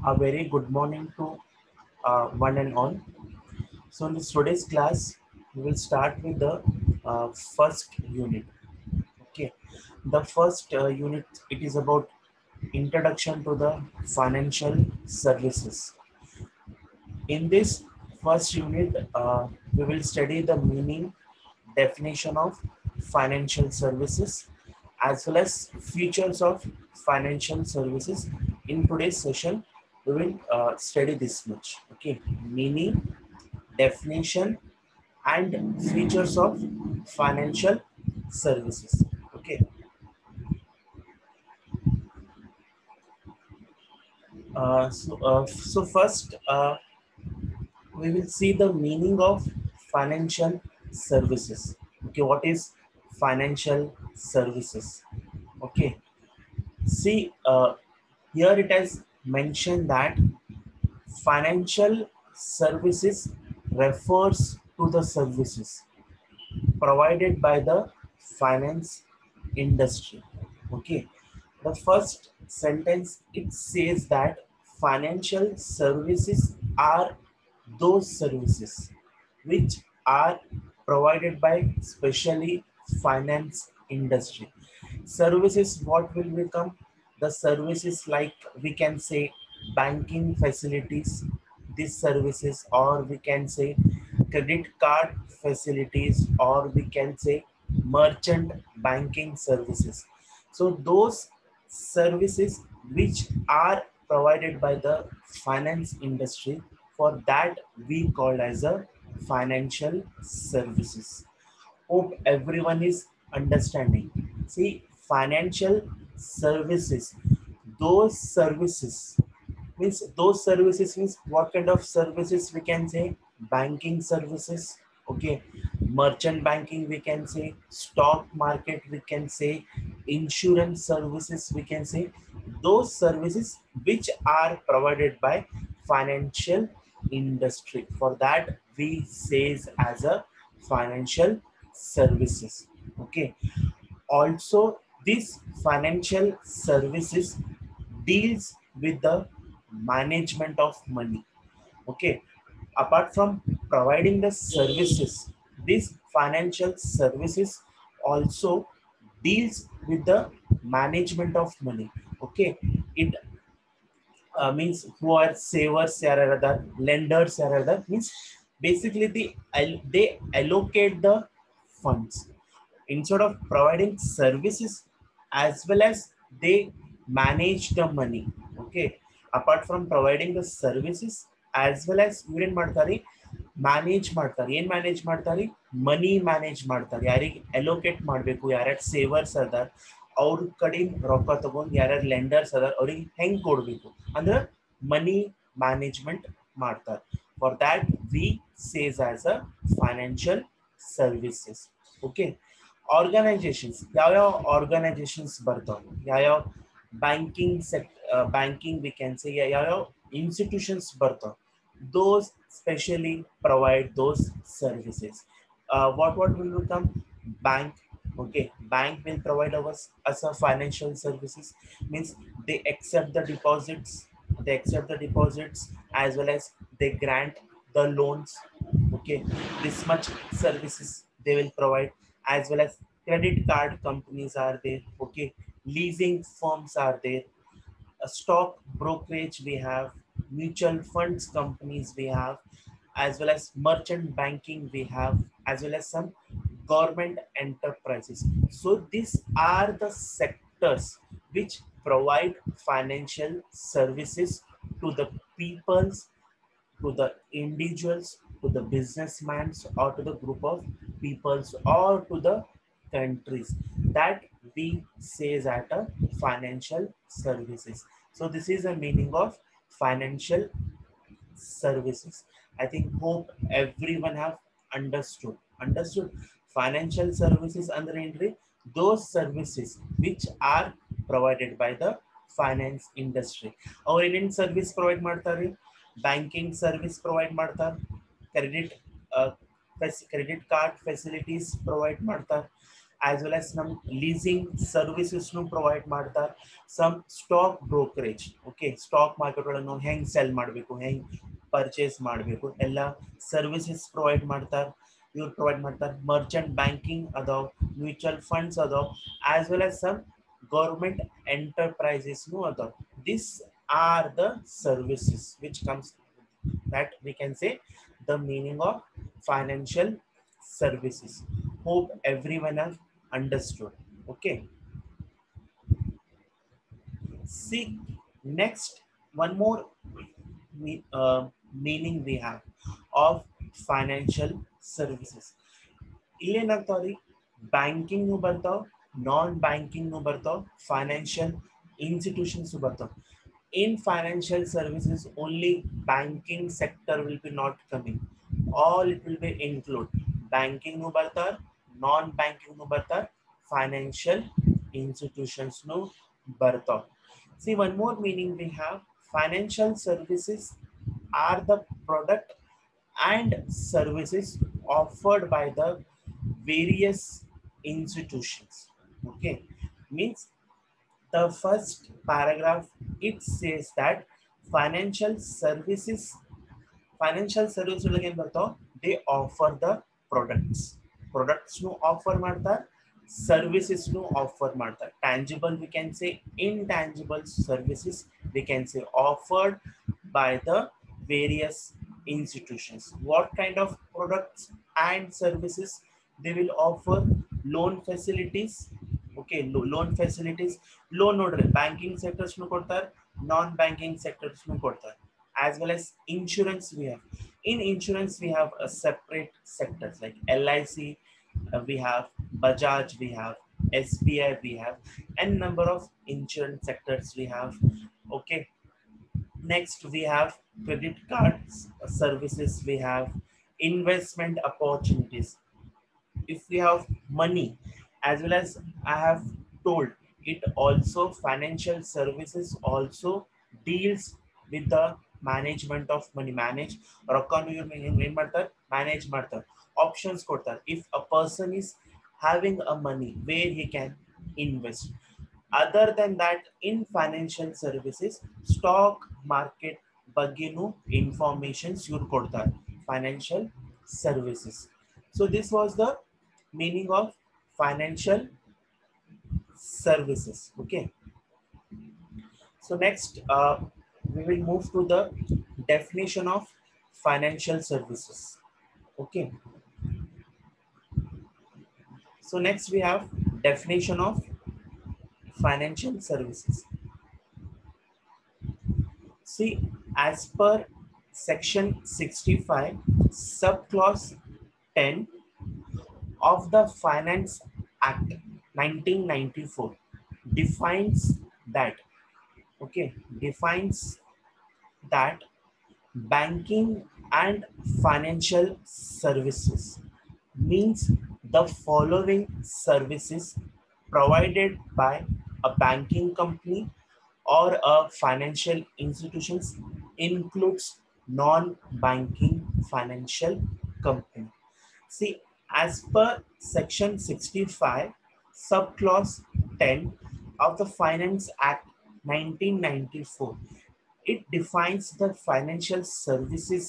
A very good morning to one and all. So in this today's class, we will start with the first unit. Okay, the first unit, it is about introduction to the financial services. In this first unit, we will study the meaning, definition of financial services, as well as features of financial services. In today's session, we will study this much. Okay, meaning, definition, and features of financial services. Okay, so first, we will see the meaning of financial services. Okay, what is financial services? Okay, see, here it has mentioned that financial services refers to the services provided by the finance industry. Okay, the first sentence, it says that financial services are those services which are provided by specially finance industry. Services, what will become the services, like we can say banking facilities, these services, or we can say credit card facilities, or we can say merchant banking services. So those services which are provided by the finance industry, for that we call as a financial services. Hope everyone is understanding. See, financial services, those services means what kind of services we can say? Banking services, okay, merchant banking we can say, stock market we can say, insurance services we can say, those services which are provided by financial industry. For that we says as a financial services. Okay, also this financial services deals with the management of money. Okay, apart from providing the services, this financial services also deals with the management of money. Okay, it means who are savers are rather, lenders are rather, means basically they allocate the funds instead of providing services, as well as they manage the money. Okay, apart from providing the services, as well as ಇವ್ರೇನ್ ಮಾಡ್ತಾರೆ, manage ಮಾಡ್ತಾರೆ. ಏನ್ manage ಮಾಡ್ತಾರೆ? ಮನಿ manage ಮಾಡ್ತಾರೆ. ಯಾರಿಗೆ allocate ಮಾಡಬೇಕು, ಯಾರ್ಯಾರು savers ಅದಾರ ಅವ್ರ ಕಡೆಯಿಂದ ರೊಕ್ಕ ತಗೊಂಡು ಯಾರ್ಯಾರು ಲೆಂಡರ್ಸ್ ಅದಾರ ಅವ್ರಿಗೆ ಹೆಂಗ್ ಕೊಡ್ಬೇಕು ಅಂದ್ರೆ ಮನಿ ಮ್ಯಾನೇಜ್ಮೆಂಟ್ ಮಾಡ್ತಾರೆ. For that we says as a financial services. Okay, organisations, ಯಾವ್ಯಾವ ಆರ್ಗನೈಸೇಷನ್ಸ್ ಬರ್ತಾವೆ, ಯಾವ್ಯಾವ banking banking we can say, ಯಾವ್ಯಾವ ಇನ್ಸ್ಟಿಟ್ಯೂಷನ್ಸ್ ಬರ್ತಾವೆ, those specially provide those services. What will become? Bank. Okay, bank will provide us as a financial services, means they accept the deposits, as well as they grant the loans. Okay, this much services they will provide, as well as credit card companies are there. Okay, leasing firms are there, a stock brokerage we have, mutual funds companies we have, as well as merchant banking we have, as well as some government enterprises. So these are the sectors which provide financial services to the peoples, to the individuals, to the businessmen, or to the group of peoples, or to the countries, that we says at a financial services. So this is the meaning of financial services. I think hope everyone have understood financial services under entry, those services which are provided by the finance industry. Our Indian service provide ಮಾಡ್ತಾರೆ, banking service provide ಮಾಡ್ತಾರೆ, credit uh, credit card facilities provide ಮಾಡ್ತಾರೆ, as well as some leasing services nu provide ಮಾಡ್ತಾರೆ, some stock brokerage, okay, stock market ಒಳಗೆ ಹೆಂಗ್ cell ಮಾಡಬೇಕು, ಹೆಂಗ್ purchase ಮಾಡಬೇಕು ಎಲ್ಲ ಸರ್ವಿಸಸ್ ಪ್ರೊವೈಡ್ ಮಾಡ್ತಾರೆ. ಇವ್ರು ಪ್ರೊವೈಡ್ ಮಾಡ್ತಾರೆ. ಮರ್ಚೆಂಟ್ ಬ್ಯಾಂಕಿಂಗ್ ಅದಾವ, ಮ್ಯೂಚುವಲ್ ಫಂಡ್ಸ್ ಅದಾವ, as well as some government enterprises ಅದಾವ. This are the services which comes, that we can say the meaning of financial services. Hope everyone has understood. Okay, see, next one more meaning we have of financial services. ಇಲ್ಲೇನಾಗ್ತಾವ್ರಿ, banking ಬರ್ತಾವ, non banking ಬರ್ತಾವ, financial institutions ಬರ್ತಾವ. In financial services only banking sector will be not coming, all it will be include banking nu bartar, non banking nu bartar, financial institutions nu bartar. See, one more meaning we have, financial services are the product and services offered by the various institutions. Okay, means the first paragraph, it says that financial services, ಒಳಗೆ ಏನ್ ಬರ್ತಾವ, they offer the products nu offer ಮಾಡ್ತಾರೆ, services nu offer ಮಾಡ್ತಾರೆ. Tangible we can say, intangible services we can say offered by the various institutions. What kind of products and services they will offer? Loan facilities, okay, loan facilities, loan ನೋಡ್ರಿ banking sectors ನು ಕೊಡ್ತಾರೆ, ನಾನ್ banking sectors ನು ಕೊಡ್ತಾರೆ. As well as insurance we have. In insurance we have a separate sectors like LIC, we have Bajaj, we have SBI, we have n number of insurance sectors we have. Okay, next we have credit cards services, we have investment opportunities. If we have money, as well as I have told, it also financial services also deals with the management of money. Manage ರೊಕ್ಕನು ಇವ್ರು ಏನ್ ಮಾಡ್ತಾರೆ, manage ಮಾಡ್ತಾರೆ, options ಕೊಡ್ತಾರೆ. If a person is having a money where he can invest. Other than that, in financial services, stock market ಬಗ್ಗೆನೂ informations ಇವ್ರು ಕೊಡ್ತಾರೆ, financial services. So this was the meaning of financial services. Okay, so next we will move to the definition of financial services. Okay, so next we have definition of financial services. See, as per section 65 subclause 10 of the Finance Act 1994 defines that, okay, defines that banking and financial services means the following services provided by a banking company or a financial institutions includes non-banking financial company. See, as per section 65 subclause 10 of the Finance Act 1994, it defines the financial services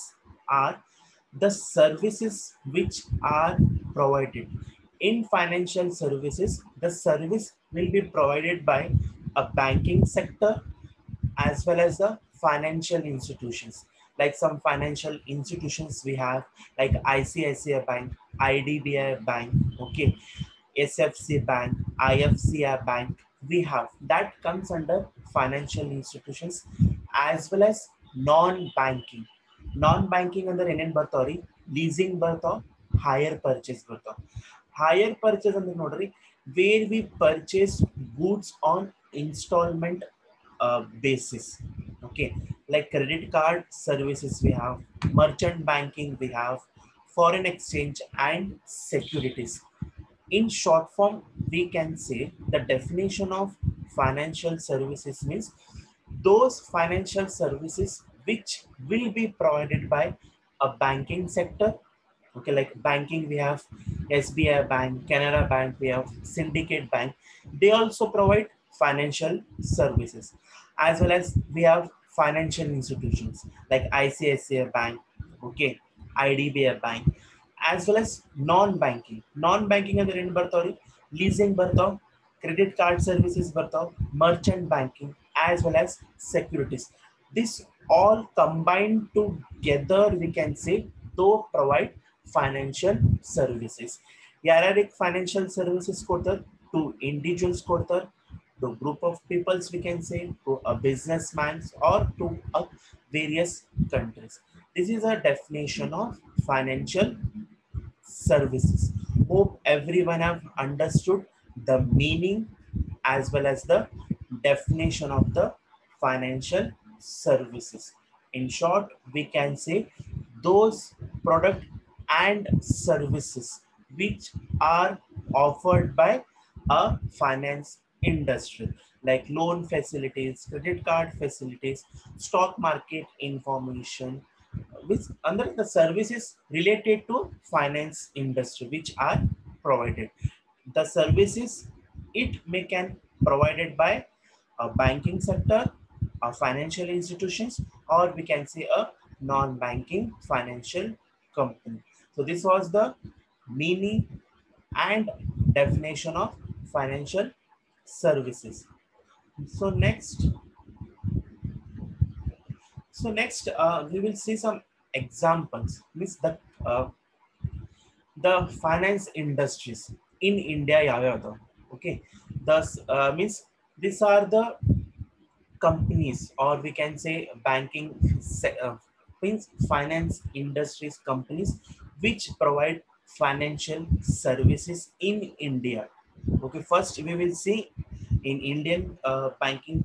are the services which are provided. In financial services, the service will be provided by a banking sector as well as the financial institutions. Like some financial institutions we have, like ICICI Bank, IDBI Bank, okay, SFC Bank, IFCI Bank, we have that comes under financial institutions. As well as non-banking. Non-banking under ಏನೇನ್ ಬರ್ತಾವ್ರಿ, leasing ಬರ್ತಾವ, higher purchase ಬರ್ತಾವ. Higher purchase ಅಂದ್ರೆ ನೋಡ್ರಿ, where we purchase goods on instalment basis. Okay, like credit card services we have, merchant banking we have, foreign exchange and securities. In short form, we can say the definition of financial services means those financial services which will be provided by a banking sector Okay, like banking, we have SBI Bank, Canara Bank, we have Syndicate Bank. They also provide financial services, as well as we have financial institutions like ICICI Bank, okay, IDBI Bank, as well as non-banking. Non-banking ಅಂದ್ರೆ ಏನು ಬರ್ತಾವ್ರಿ? Leasing ಬರ್ತಾವ್, credit card services ಬರ್ತಾವ್, merchant banking, as well as securities. This all combined together, we can say, though provide financial services. ಯಾರ್ಯಾರಿಗೆ financial services ಕೊಡ್ತಾರೆ? To individuals ಕೊಡ್ತಾರೆ, to group of peoples, we can say, to a businessman, or to a various countries. This is a definition of financial services. Hope everyone have understood the meaning as well as the definition of the financial services. In short, we can say those product and services which are offered by a finance industry, like loan facilities, credit card facilities, stock market information, which under the services related to finance industry which are provided. The services, it may can provided by a banking sector, a financial institutions, or we can say a non-banking financial company. So this was the meaning and definition of financial services. So next, we will see some examples. Means the finance industries in India ಯಾವ್ಯಾವ್ದು? Okay, thus means these are the companies, or we can say banking means finance industries companies which provide financial services in India. Okay, first we will see in Indian banking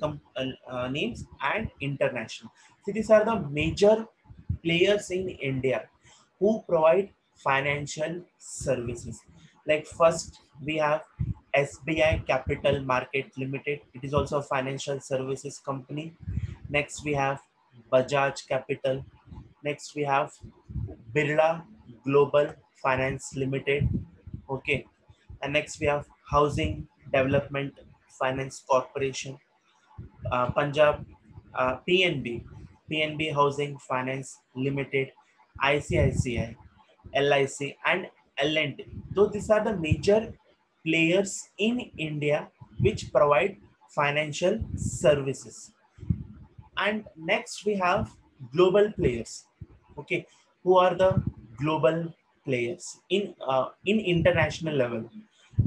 names and international. So these are the major players in India who provide financial services. Like first we have SBI Capital Market Limited. It is also a financial services company. Next we have Bajaj Capital. Next we have Birla Global Finance Limited. Okay, and next we have Housing Development Finance Corporation, Punjab, PNB Housing Finance Limited, ICICI, LIC, and L&T. Though these are the major players in India which provide financial services. And next we have global players. Okay, who are the global players in international level?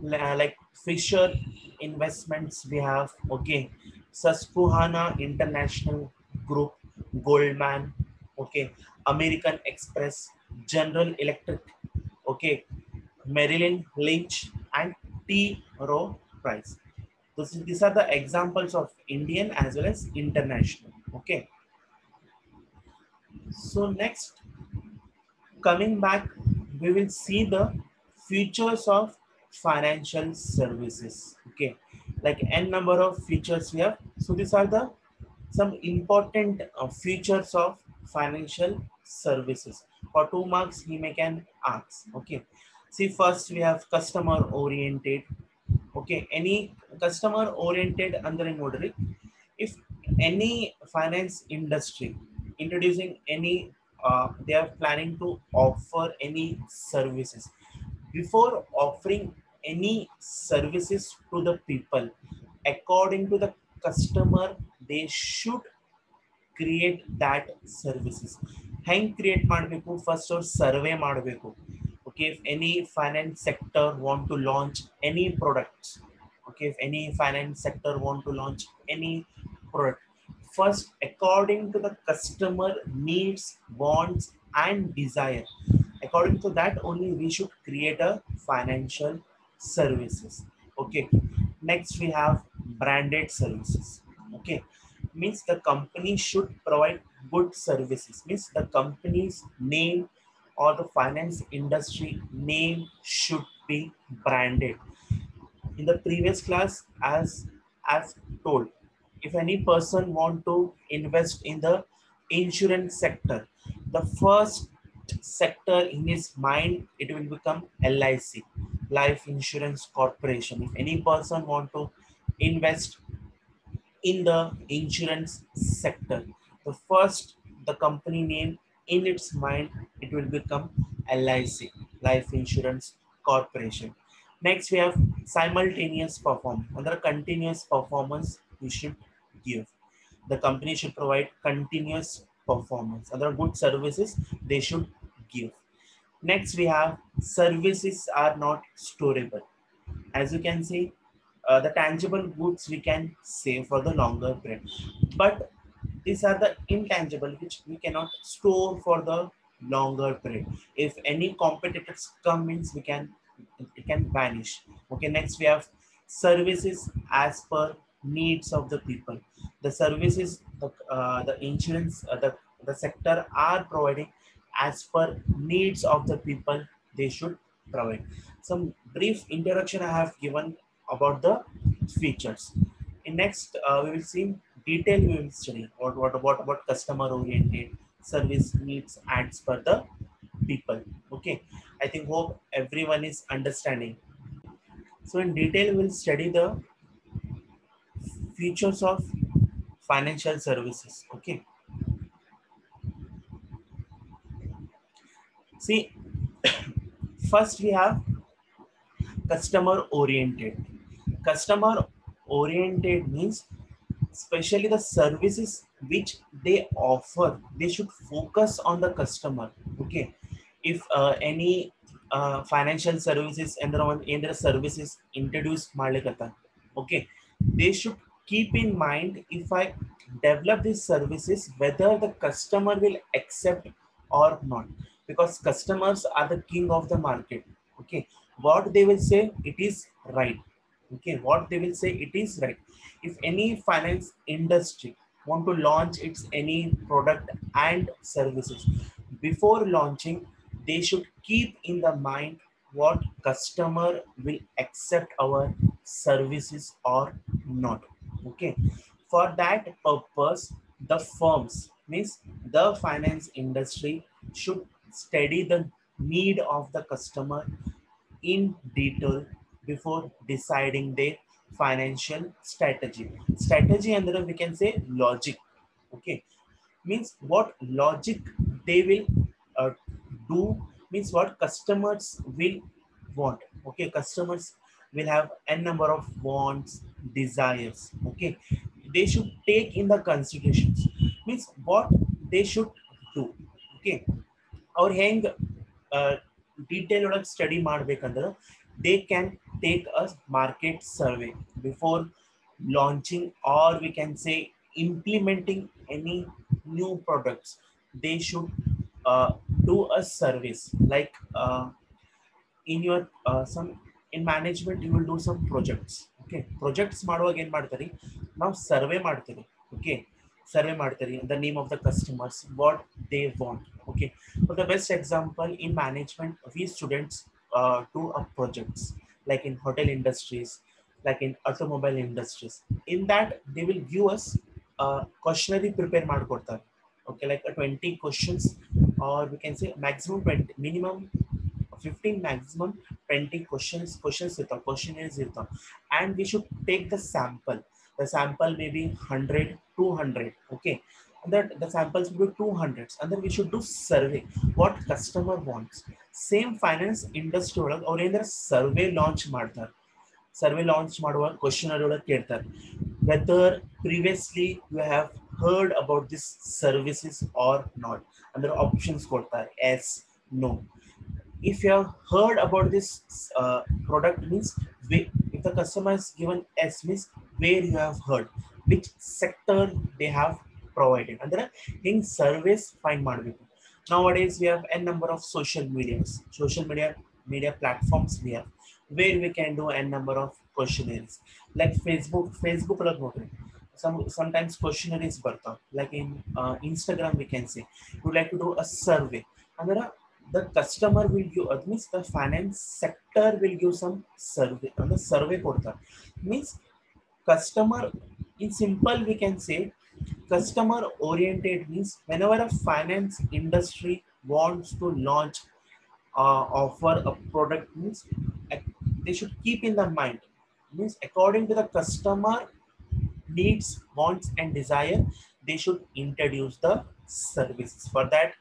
Like Fisher Investments we have. Okay, Susquehanna International Group, Goldman. Okay, American Express, General Electric. Okay, Marilyn Lynch, and T. Rowe Price. These are the examples of Indian as well as international. Okay, so next, coming back, we will see the features of financial services. Okay, like n number of features we have. So these are the some important features of financial services. For 2 marks, he may can ask. Okay, see, first we have customer oriented. Okay, any customer oriented under a model. If any finance industry introducing any, they are planning to offer any services, before offering any services to the people, according to the customer, they should create that services. ಹೆಂಗ್ create ಮಾಡಬೇಕು? First ಅವ್ರು survey ಮಾಡಬೇಕು. Okay, if any finance sector want to launch any products, okay, if any finance sector want to launch any product, first according to the customer needs, wants, and desire, according to that only we should create a financial services. Okay, next we have branded services. Okay, means the company should provide good services, means the company's name or the finance industry name should be branded. In the previous class, as I've told, if any person want to invest in the insurance sector, the first sector in his mind, it will become LIC, Life Insurance Corporation. If any person want to invest in the insurance sector, the first the company name in its mind, it will become LIC, Life Insurance Corporation. Next we have simultaneous performance. Under continuous performance you should give. The company should provide continuous performance. Other good services they should give. Next we have services are not storable. As you can see, the tangible goods we can save for the longer period, but these are the intangible which we cannot store for the longer period. If any competitors come means we can, it can vanish. Okay, next we have services as per needs of the people. The services the insurance the sector are providing as per needs of the people, they should provide. Some brief introduction I have given about the features. In next we will see detail, we will study what customer oriented service needs as per the people. Okay, I think hope everyone is understanding. So in detail we'll study the features of financial services. Okay, see, first we have customer oriented. Customer oriented means especially the services which they offer, they should focus on the customer. Okay, if any financial services and the services introduced Malekata, okay, they should keep in mind, if I develop these services, whether the customer will accept or not, because customers are the king of the market. Okay, what they will say it is right. Okay, what they will say it is right. If any finance industry want to launch its any product and services, before launching they should keep in the mind what customer will accept our services or not. Okay, for that purpose the firms means the finance industry should study the need of the customer in detail before deciding their financial strategy. Strategy under we can say logic. Okay, means what logic they will do, means what customers will want. Okay, customers will have n number of wants, desires. Okay, they should take in the considerations, means what they should do. Okay, ಅವ್ರು ಹೆಂಗ್ detail ಒಳಗೆ study ಮಾಡ್ಬೇಕಂದ್ರೆ they can take a market survey before launching, or we can say implementing any new products. They should uh, do a service like in your some in management you will do some projects. Okay, projects ಮಾಡುವಾಗ ಏನು ಮಾಡ್ತಾರೆ, ನಾವು survey ಮಾಡ್ತೀವಿ. Okay, survey ಮಾಡ್ತೀರಿ the name of the customers, what they want. Okay, for the best example in management we students do a projects like in hotel industries, like in automobile industries. In that they will give us questionnaire prepare ಮಾಡ್ಕೊಡ್ತಾರೆ. Okay, like a 20 questions, or we can say maximum 20, minimum 15, maximum 20 questions irtav, questionnaires irtav, and we should take the sample. The sample may be 100, 200. Okay, and that the samples will be 200s, and then we should do survey what customer wants. Same finance industry ಒಳಗೆ ಅವ್ರು ಏನಾರ survey launch ಮಾಡ್ತಾರೆ. Survey launch ಮಾಡುವ ಕ್ವಶನರ್ ಒಳಗೆ ಕೇಳ್ತಾರೆ whether previously you have heard about this services or not. ಅಂದ್ರೆ options ಕೊಡ್ತಾರೆ, yes, no. If you have heard about this product means if the customer is given S means where you have heard, which sector they have provided. Andre in service find ಮಾಡಬೇಕು. Nowadays we have n number of social media platforms we have, where we can do n number of questionnaires like Facebook ಒಳಗೆ ನೋಡ್ರಿ sometimes questionnaires ಬರ್ತಾವ. Like in Instagram we can say you would like to do a survey, ಅಂದ್ರೆ the customer will give, that means the finance sector will give some survey, and the survey portal means customer, in simple we can say customer oriented means whenever a finance industry wants to launch offer a product means they should keep in the mind means according to the customer needs, wants, and desire, they should introduce the services. For that,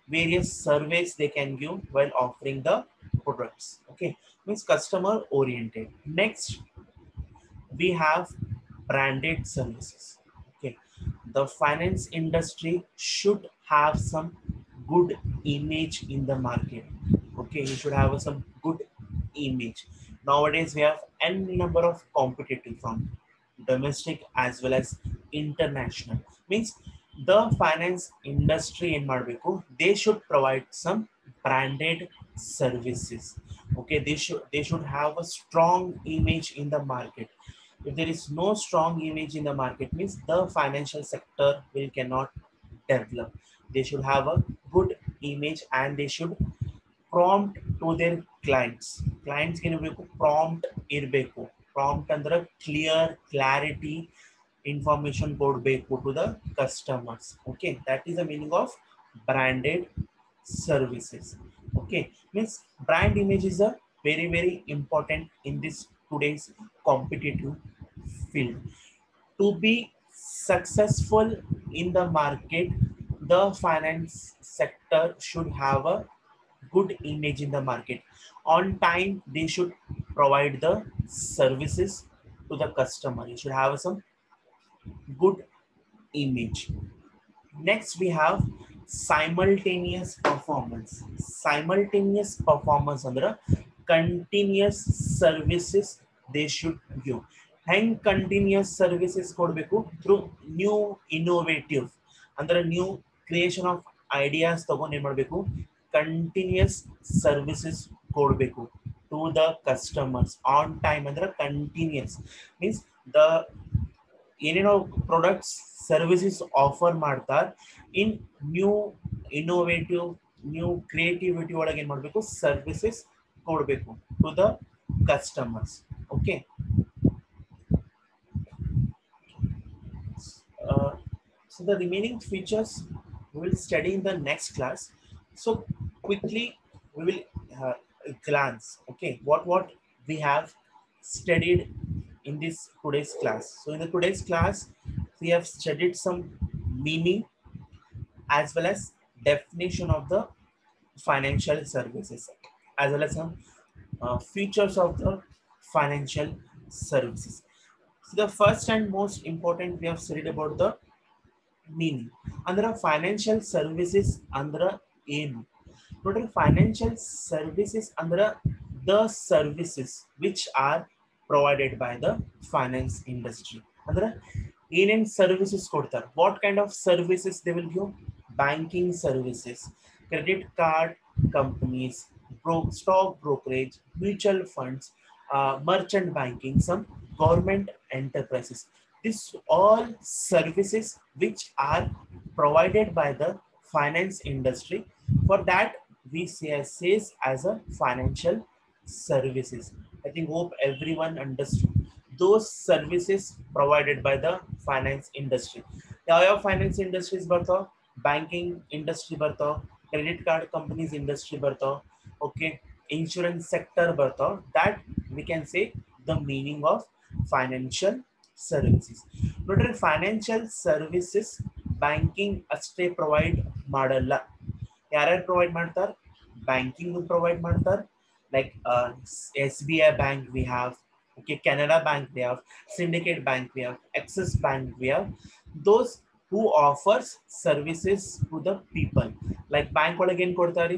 various surveys they can give while offering the products. Okay, means customer oriented. Next, we have branded services. Okay, the finance industry should have some good image in the market. Okay, you should have some good image. Nowadays we have n number of competitive firms, domestic as well as international. Means the finance industry in ಮಾಡಬೇಕು, they should provide some branded services. Okay, they should have a strong image in the market. If there is no strong image in the market, means the financial sector will cannot develop. They should have a good image and they should prompt to their clients. Clients ಗೆ prompt ಇರಬೇಕು. Prompt ಅಂದ್ರೆ clear clarity information ಕೊಡಬೇಕು to the customers. Okay, that is the meaning of branded services. Okay, means brand image is a very important in this today's competitive field. To be successful in the market, the finance sector should have a good image in the market. On time they should provide the services to the customer. You should have some good image. Next we have simultaneous performance. Simultaneous performance ಅಂದ್ರೆ continuous services they should give. Hang continuous services ಕೊಡಬೇಕು through new innovative ಅಂದ್ರೆ new creation of ideas ತಗೊಂಡು ಏನು ಮಾಡಬೇಕು, continuous services ಕೊಡಬೇಕು to the customers. On time ಅಂದ್ರೆ continuous means the ಏನೇನೋ products services offer ಮಾಡ್ತಾರೆ in new innovative new creativity ಒಳಗೆ ಏನು ಮಾಡಬೇಕು, ಸರ್ವಿಸಸ್ ಕೊಡಬೇಕು to the customers. Okay, so the remaining features we will study in the next class. So quickly we will glance, okay, what we have studied in this today's class. So in the today's class we have studied some meaning as well as definition of the financial services, as well as some features of the financial services. So the first and most important we have studied about the meaning. Andra financial services andra ಏನು ನೋಡ್ರಿ, financial services andra the services which are provided by the finance industry. Andra ಏನೇನ್ services ಕೊಡ್ತಾರೆ, what kind of services they will give? Banking services, credit card companies, stock brokerage, mutual funds, merchant banking, some government enterprises. These all services which are provided by the finance industry. For that we says as a financial services. I think hope everyone understood those services provided by the finance industry. ಯಾವ finance industries ಬರ್ತಾವ? Banking industry ಬರ್ತಾವ, credit card companies industry ಬರ್ತಾವ, okay, insurance sector ಬರ್ತಾವ. That we can say the meaning of financial services. ನೋಡ್ರಿ, financial services banking ಅಷ್ಟೇ provide ಮಾಡಲ್ಲ. ಯಾರ್ಯಾರು provide ಮಾಡ್ತಾರೆ? ಬ್ಯಾಂಕಿಂಗ್ ಪ್ರೊವೈಡ್ ಮಾಡ್ತಾರೆ. Like SBI Bank we have, okay, Canada Bank we have, Syndicate Bank we have, Axis Bank we have. Those who offers services to the people. Like bank ಒಳಗೆ ಏನು ಕೊಡ್ತಾರೆ?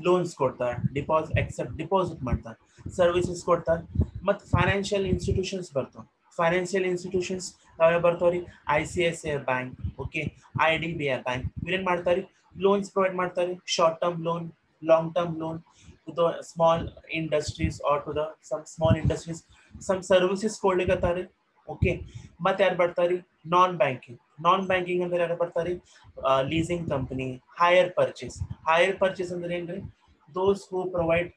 Loans ಕೊಡ್ತಾರೆ, deposit ಮಾಡ್ತಾರೆ, services ಕೊಡ್ತಾರೆ. ಮತ್ತು financial institutions ಬರ್ತಾವೆ. Financial institutions ಯಾವ್ಯಾವ ಬರ್ತಾವ್ರಿ? ICICI bank, okay, IDBI bank. ಇವ್ರೇನು ಮಾಡ್ತಾರೆ? ಲೋನ್ಸ್ ಪ್ರೊವೈಡ್ ಮಾಡ್ತಾರೆ, short term loan, long term loan to the small industries or to the some small industries, some services ಕೊಡ್ಲಿಕ್ಕತ್ತಾರೆ. ಓಕೆ, ಮತ್ತೆ ಯಾರು ಬರ್ತಾರೆ? ನಾನ್ ಬ್ಯಾಂಕಿಂಗ್ ಅಂದ್ರೆ ಯಾರು ಬರ್ತಾರೆ? ಲೀಸಿಂಗ್ ಕಂಪನಿ, ಹೈಯರ್ ಪರ್ಚೇಸ್ ಅಂದ್ರೆ ಏನ್ರಿ? Those who provide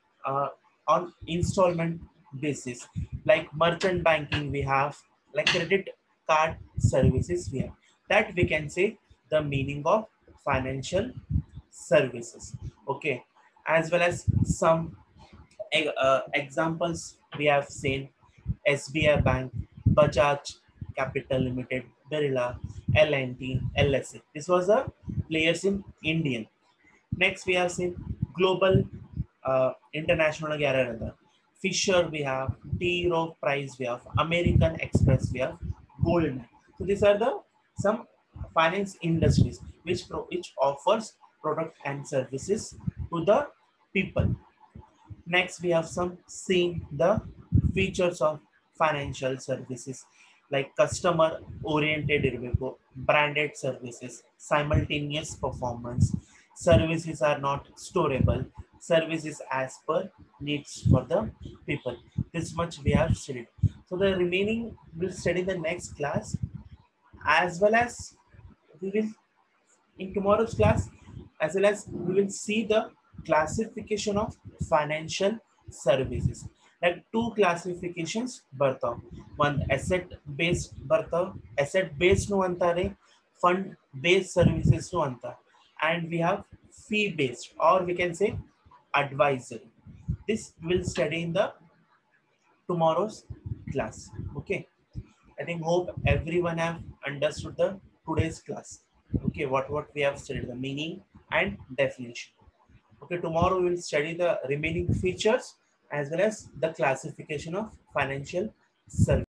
on instalment basis. Like merchant banking we have, like credit card services we have. That we can say the meaning of financial services. Okay, as well as some examples we have seen: SBI Bank, Bajaj Capital Limited, Birla, L&T, LSE. This was the players in Indian. Next, we have seen global, international Garada. Fisher, we have T. Rowe Price, we have American Express, we have Goldman. So these are the some finance industries which offers product and services to the people. Next, we have some seen the features of financial services like customer oriented review, branded services, simultaneous performance, services are not storable, services as per needs for the people. This much we have studied. So the remaining we'll study the next class, as well as we will in tomorrow's class, as well as we will see the classification of financial services. Like two classifications ಬರ್ತಾವ. One asset based ಬರ್ತಾವ. Asset based nu ಅಂತಾರೆ, fund based services nu ಅಂತಾರೆ, and we have fee based, or we can say advisory. This will study in the tomorrow's class. Okay, I think hope everyone have understood the today's class. Okay, what we have studied, the meaning and definition. Okay, tomorrow we will study the remaining features as well as the classification of financial services.